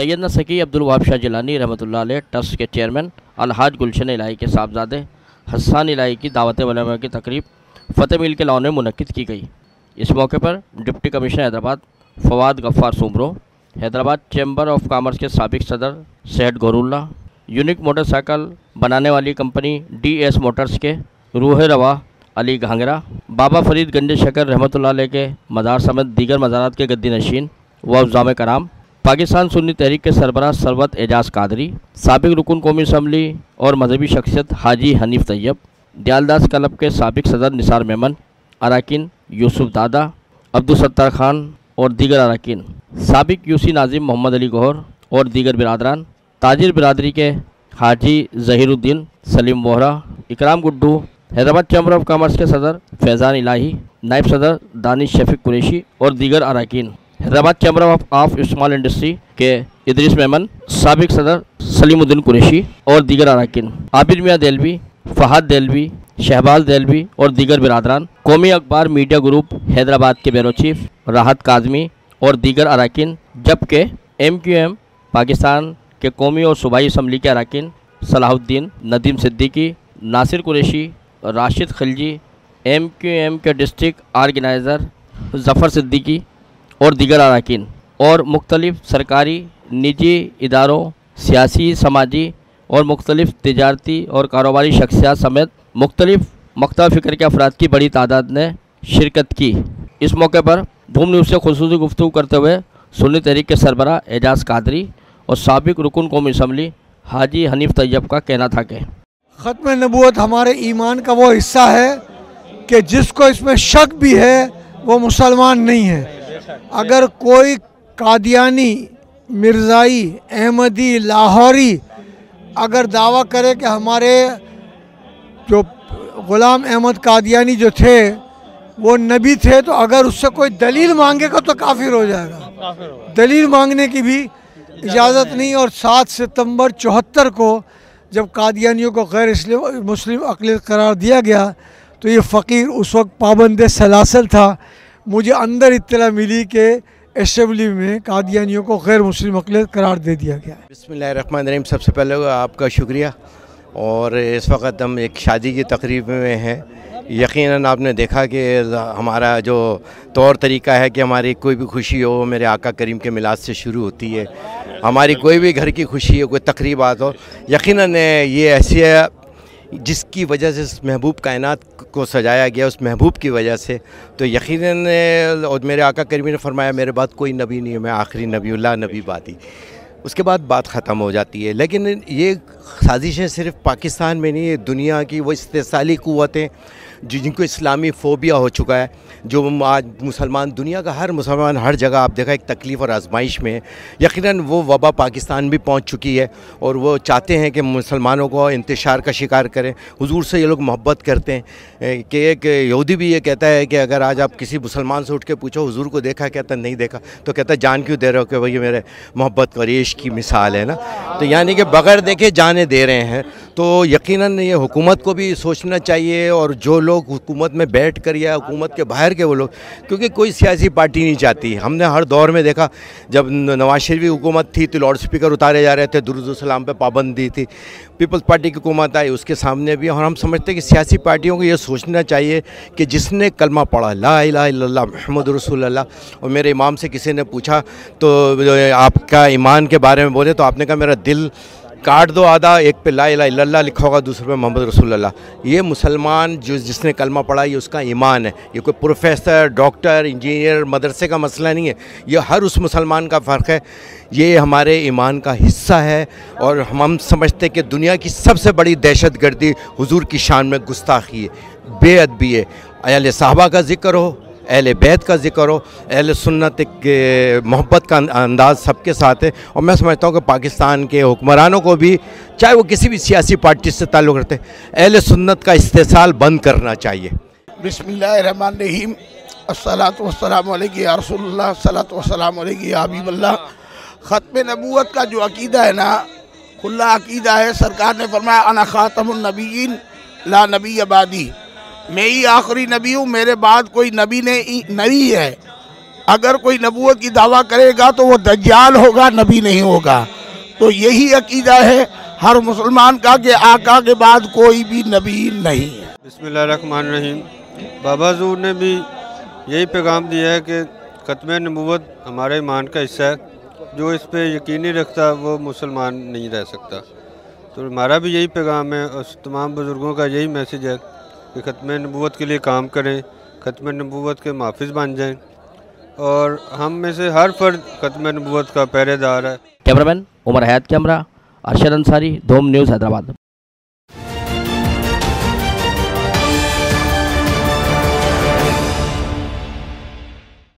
सैयदना सकी अब्दुल वहाब शाह जिलानी रहमतुल्लाह अलैह ट्रस्ट के चेयरमैन अलहाज गुलशन इलाही के साहबजादे हसन इलाही की दावत उलमा की तकरीब फ़तेह मिल के लॉन में मुनक्किद की गई। इस मौके पर deputy commissioner Hyderabad Fawad Ghaffar Soomro, Hyderabad chamber of commerce के साबिक सदर सैयद गौरुल्ला, यूनिक मोटरसाइकिल बनाने वाली कंपनी DS मोटर्स के रूह रवा अली घांगरा, बाबा फरीद गंज शकर रहमतुल्लाह अलैह के मज़ार समेत दीगर मज़ारात के गद्दी नशीन व अफ़ज़ाम कराम, पाकिस्तान सुन्नी तहरीक के सरबराह सरवत एजाज़ कादरी, साबिक रुकन कौमी असम्बली और मजहबी शख्सियत हाजी हनीफ तैयब, दयालदास क्लब के साबिक सदर निसार मेमन, अरकान यूसुफ दादा, अब्दुल सत्तार खान और दीगर अरकान, साबिक यूसी नाजिम मोहम्मद अली गौहर और दीगर बिरादरान, ताजिर बिरादरी के हाजी ज़हीरुद्दीन सलीम वोहरा, इकराम Guddu, Hyderabad chamber of commerce के सदर फैज़ान इलाही, नायब सदर दानिश शफीक कुरैशी और दीगर अरकान, Hyderabad chamber of small industry के इदरीस मेमन, साबिक सदर सलीमुद्दीन कुरैशी और दीगर अरकान, आबिद मियाँ देलवी, फ़हद देलवी, शहबाज देलवी और दीगर बिरादरान, कौमी अखबार मीडिया ग्रुप हैदराबाद के ब्यूरो चीफ राहत काज़मी और दीगर अरकान, जबकि MQM पाकिस्तान के कौमी और सूबाई असम्बली के अरकान सलाहुद्दीन, नदीम सिद्दीकी, नासिर कुरैशी, राशिद खिलजी, MQM के डिस्ट्रिक्ट ऑर्गेनाइज़र ज़फ़र सिद्दीकी और दीगर अरकान और मुख्तलिफ सरकारी निजी इदारों, सियासी, समाजी और मुख्तलिफ तिजारती और कारोबारी शख्सियात समेत मुख्तलिफ मकता फ़िक्र के अफराद की बड़ी तादाद ने शिरकत की। इस मौके पर धूम न्यूज़ से खुसूसी गुफ्तगू करते हुए सुन्नी तहरीक के सरबराह एजाज़ कादरी और साबिक रुकन कौमी असम्बली हाजी हनीफ तैयब का कहना था कि ख़त्म नबूवत हमारे ईमान का वो हिस्सा है कि जिसको इसमें शक भी है वो मुसलमान नहीं है। अगर कोई कादियानी, मिर्ज़ाई, अहमदी, लाहौरी अगर दावा करे कि हमारे जो ग़ुलाम अहमद कादियानी जो थे वो नबी थे, तो अगर उससे कोई दलील मांगेगा तो काफिर हो जाएगा। दलील मांगने की भी इजाज़त नहीं। और 7 सितंबर 74 को जब कादियानियों को गैर मुस्लिम अक़लियत करार दिया गया तो ये फ़कीर उस वक्त पाबंद सलासल था। मुझे अंदर इत्तला मिली कि असेंबली में कादियानियों को गैर मुस्लिम अक़लियत करार दे दिया गया है। बिस्मिल्लाहिर्रहमानिर्रहीम। सबसे पहले आपका शुक्रिया। और इस वक्त हम एक शादी की तकरीब में हैं। यकीनन आपने देखा कि हमारा जो तौर तरीका है कि हमारी कोई भी खुशी हो मेरे आका करीम के मिलाद से शुरू होती है। हमारी कोई भी घर की खुशी हो, कोई तकरीबात हो, यकीनन ये ऐसी है जिसकी वजह से इस महबूब कायनात को सजाया गया, उस महबूब की वजह से। तो यकीनन और मेरे आका करीम ने फरमाया मेरे बाद कोई नबी नहीं है, मैं आखिरी नबीउल्लाह नबी बाती। उसके बाद बात ख़त्म हो जाती है। लेकिन ये साजिशें सिर्फ़ पाकिस्तान में नहीं है, दुनिया की वो इस्तेसाली क़ुव्वतें जिनको इस्लामी फ़ोबिया हो चुका है, जो आज मुसलमान, दुनिया का हर मुसलमान हर जगह आप देखा एक तकलीफ़ और आजमाइश में है। यकीनन वो वबा पाकिस्तान भी पहुंच चुकी है और वो चाहते हैं कि मुसलमानों को इंतशार का शिकार करें। हुजूर से ये लोग मोहब्बत करते हैं कि एक यहूदी भी ये कहता है कि अगर आज आप किसी मुसलमान से उठ के पूछो हुजूर को देखा, कहता नहीं देखा, तो कहता जान क्यों दे रहे हो कि भाई ये मेरे मोहब्बत और इश्क की मिसाल है ना। तो यानी कि बग़ैर देखे जाने दे रहे हैं। तो यकीनन ये हुकूमत को भी सोचना चाहिए और जो लोग हुकूमत में बैठ कर या हुकूमत के बाहर के वो लोग, क्योंकि कोई सियासी पार्टी नहीं चाहती। हमने हर दौर में देखा, जब नवाज शरीफ की हुकूमत थी तो लाउड स्पीकर उतारे जा रहे थे, दुरूद सलाम पे पाबंदी थी। पीपल्स पार्टी की हुकूमत आई, उसके सामने भी। और हम समझते हैं कि सियासी पार्टियों को ये सोचना चाहिए कि जिसने कलमा पढ़ा ला इलाहा इल्लल्लाह मुहम्मद रसूलुल्लाह, और मेरे इमाम से किसी ने पूछा तो आपका ईमान के बारे में बोले तो आपने कहा मेरा दिल काट दो आधा, एक पे ला इलाहा इल्लल्लाह लिखा होगा, दूसरे पे मोहम्मद रसूलुल्लाह। ये मुसलमान जिसने कलमा पढ़ा ये उसका ईमान है। ये कोई प्रोफेसर, डॉक्टर, इंजीनियर, मदरसे का मसला नहीं है, ये हर उस मुसलमान का फ़र्क है। ये हमारे ईमान का हिस्सा है। और हम समझते हैं कि दुनिया की सबसे बड़ी दहशतगर्दी हुजूर की शान में गुस्ताखी है, बेअदबी है। अहले साहबा का ज़िक्र हो, अहले बैत का ज़िक्र हो, अहले सुन्नत के मोहब्बत का अंदाज़ सबके साथ है। और मैं समझता हूँ कि पाकिस्तान के हुक्मरानों को भी, चाहे वो किसी भी सियासी पार्टी से ताल्लुक़ रखते हैं, अहले सुन्नत का इस्तेसाल बंद करना चाहिए। बिस्मिल्लाहिर्रहमानिर्रहीम। अस्सलातु वस्सलामु अलैका या रसूलुल्लाह, अस्सलातु वस्सलामु अलैका या हबीबल्लाह। ख़त्म नबूवत का जो अक़ीदा है ना, खुला अक़ीदा है। सरकार ने फरमाया अना ख़ातमुन नबिय्यीन ला नबी बादी, मैं ही आखिरी नबी हूँ, मेरे बाद कोई नबी नहीं है। अगर कोई नबूवत की दावा करेगा तो वो दज्जाल होगा, नबी नहीं होगा। तो यही अकीदा है हर मुसलमान का कि आका के बाद कोई भी नबी नहीं है। बिस्मिल्लाहिर्रहमानिर्रहीम। बाबा हुज़ूर ने भी यही पैगाम दिया है कि ख़त्म नबूवत हमारे ईमान का हिस्सा है, जो इस पे यकीन नहीं रखता वो मुसलमान नहीं रह सकता। तो हमारा भी यही पैगाम है और तमाम बुज़ुर्गों का यही मैसेज है कि ख़त्म नबूवत के लिए काम करें, ख़त्म नबूवत के मुहाफ़िज़ बन जाएं, और हम में से हर फ़र्द ख़त्म नबूवत का पहरेदार है। कैमरामैन उमर हयात कैमरा अरशद अंसारी, धूम न्यूज़ हैदराबाद।